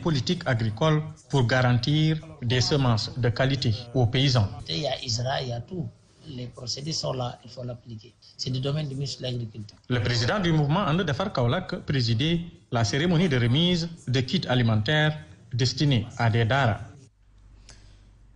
politique agricole pour garantir des semences de qualité aux paysans. Il y a ISRA, il y a tout. Les procédés sont là, il faut l'appliquer. C'est du domaine du ministre de l'Agriculture. Le président du mouvement And Defar Kaolack présidait la cérémonie de remise de kits alimentaires destinés à des daara.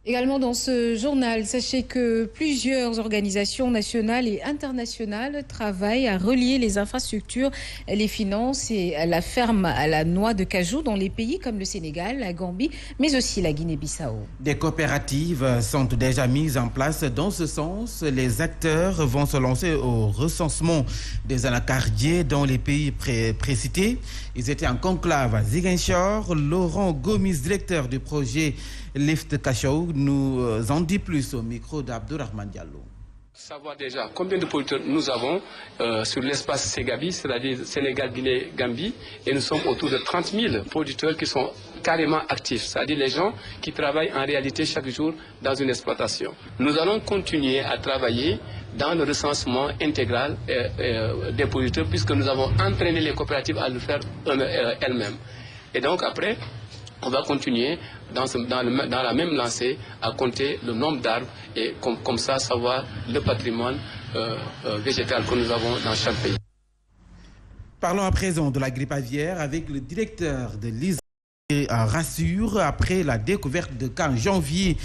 Également dans ce journal, sachez que plusieurs organisations nationales et internationales travaillent à relier les infrastructures, les finances et la ferme à la noix de cajou dans les pays comme le Sénégal, la Gambie, mais aussi la Guinée-Bissau. Des coopératives sont déjà mises en place dans ce sens. Les acteurs vont se lancer au recensement des anacardiers dans les pays précités. Ils étaient en conclave à Ziguinchor. Laurent Gomis, directeur du projet Lift Cachou, nous en dit plus au micro d'Abdourahmane Diallo. Savoir déjà combien de producteurs nous avons sur l'espace Ségabi, c'est-à-dire Sénégal, Guinée, Gambie, et nous sommes autour de 30 000 producteurs qui sont carrément actifs, c'est-à-dire les gens qui travaillent en réalité chaque jour dans une exploitation. Nous allons continuer à travailler dans le recensement intégral des producteurs puisque nous avons entraîné les coopératives à le faire elles-mêmes. Et donc après, on va continuer dans la même lancée à compter le nombre d'arbres et comme ça savoir le patrimoine végétal que nous avons dans chaque pays. Parlons à présent de la grippe aviaire avec le directeur de l'ISRA. Rassure après la découverte de cas en janvier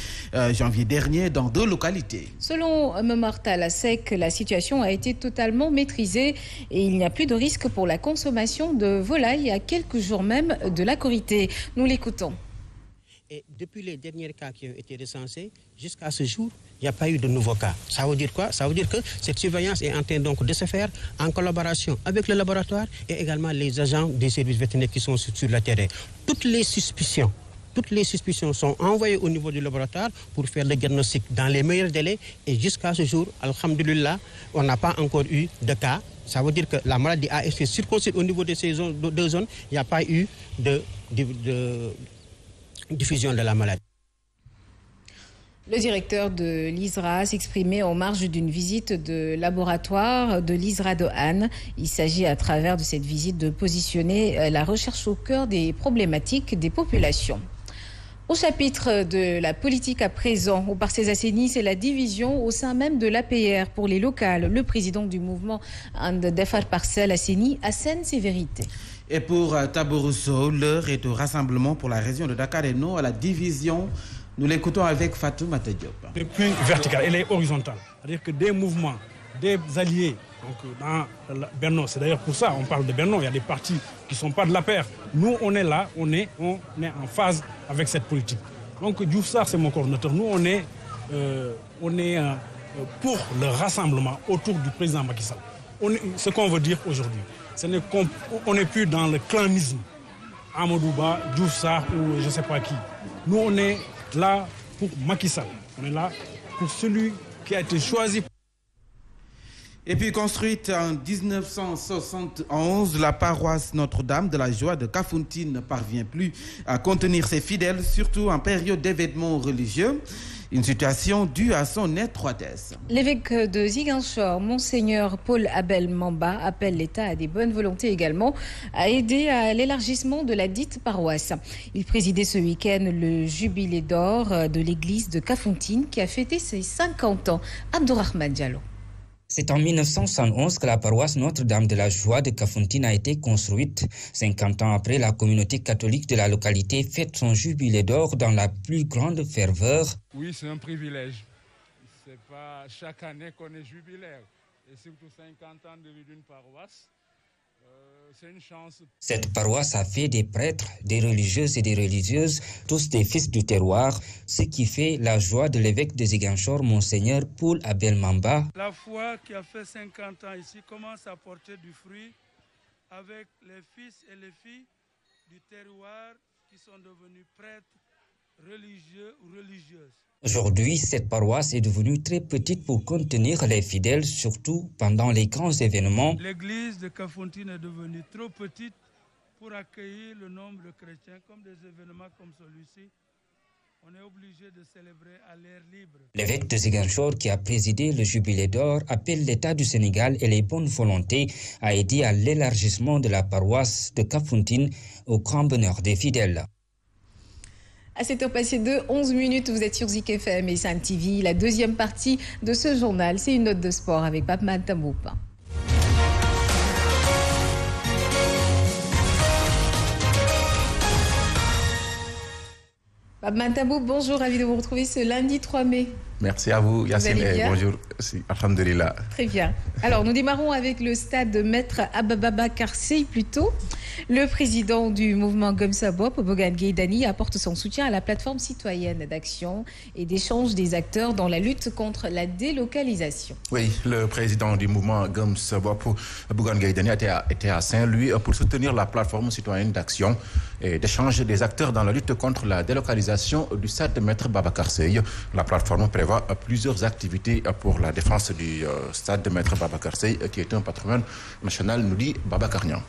dernier dans 2 localités. Selon Momar Talasek, la situation a été totalement maîtrisée et il n'y a plus de risque pour la consommation de volailles à quelques jours même de la Korité. Nous l'écoutons. Et depuis les derniers cas qui ont été recensés, jusqu'à ce jour, il n'y a pas eu de nouveaux cas. Ça veut dire quoi? Ça veut dire que cette surveillance est en train donc de se faire en collaboration avec le laboratoire et également les agents des services vétérinaires qui sont sur le terrain. Toutes les suspicions sont envoyées au niveau du laboratoire pour faire le diagnostic dans les meilleurs délais. Et jusqu'à ce jour, alhamdoulilah, on n'a pas encore eu de cas. Ça veut dire que la maladie a été circonscrite au niveau de ces deux zones. Il n'y a pas eu de diffusion de la maladie. Le directeur de l'ISRA s'exprimait en marge d'une visite de laboratoire de l'ISRA de Han. Il s'agit à travers de cette visite de positionner la recherche au cœur des problématiques des populations. Au chapitre de la politique à présent, au Parcelles Assainies, c'est la division au sein même de l'APR pour les locales. Le président du mouvement And Defar Parcelles Assainies assène ses vérités. Et pour Tabourousso, l'heure est au rassemblement pour la région de Dakar et non à la division. Nous l'écoutons avec Fatou Matadiop. Elle n'est plus verticale, elle est horizontale. C'est-à-dire que des mouvements, des alliés, donc dans Benno, c'est d'ailleurs pour ça on parle de Benno, il y a des partis qui ne sont pas de la paire. Nous, on est là, on est en phase avec cette politique. Donc Diouf Sarr, c'est mon coordinateur. Nous, on est pour le rassemblement autour du président Macky Sall. Ce qu'on veut dire aujourd'hui, on n'est plus dans le clanisme. Amadouba, Diouf Sarr ou je ne sais pas qui. Nous, on est là pour Macky Sall. On est là pour celui qui a été choisi. Et puis construite en 1971, la paroisse Notre-Dame de la Joie de Kafountine ne parvient plus à contenir ses fidèles, surtout en période d'événements religieux. Une situation due à son étroitesse. L'évêque de Ziguinchor, Monseigneur Paul Abel Mamba, appelle l'État à des bonnes volontés également à aider à l'élargissement de la dite paroisse. Il présidait ce week-end le jubilé d'or de l'église de Kafountine qui a fêté ses 50 ans. Abdourahmane Diallo. C'est en 1971 que la paroisse Notre-Dame de la Joie de Kafountine a été construite. 50 ans après, la communauté catholique de la localité fête son jubilé d'or dans la plus grande ferveur. Oui, c'est un privilège. C'est pas chaque année qu'on est jubilaire. Et surtout 50 ans de vie d'une paroisse, c'est une chance. Cette paroisse a fait des prêtres, des religieuses et des religieuses, tous des fils du terroir, ce qui fait la joie de l'évêque de Ziguinchor, Monseigneur Paul Abel Mamba. La foi qui a fait 50 ans ici commence à porter du fruit avec les fils et les filles du terroir qui sont devenus prêtres, religieux ou religieuses. Aujourd'hui, cette paroisse est devenue très petite pour contenir les fidèles, surtout pendant les grands événements. L'église de Kafountine est devenue trop petite pour accueillir le nombre de chrétiens comme des événements comme celui-ci. On est obligé de célébrer à l'air libre. L'évêque de Ziguinchor, qui a présidé le jubilé d'or, appelle l'État du Sénégal et les bonnes volontés à aider à l'élargissement de la paroisse de Kafountine au grand bonheur des fidèles. À 7h passées 11 minutes, vous êtes sur Zik FM et Sen TV. La deuxième partie de ce journal, c'est une note de sport avec Pape Matamoup. Pape Matamoup, bonjour, ravi de vous retrouver ce lundi 3 mai. Merci à vous, Yacine, et bonjour. Alhamdulillah. Très bien. Alors, nous démarrons avec le stade de Maître Babacar Seye plutôt. Le président du mouvement Gumsabop, Bougane Gueye Dany, apporte son soutien à la plateforme citoyenne d'action et d'échange des acteurs dans la lutte contre la délocalisation. Oui, le président du mouvement Gumsabop, Bougane Gueye Dany, était à Saint-Louis pour soutenir la plateforme citoyenne d'action et d'échange des acteurs dans la lutte contre la délocalisation du stade de Maître Babacar Seye. La plateforme prévoit plusieurs activités pour la défense du stade de Maître Babacar Seye, qui est un patrimoine national, nous dit Babacar Niang.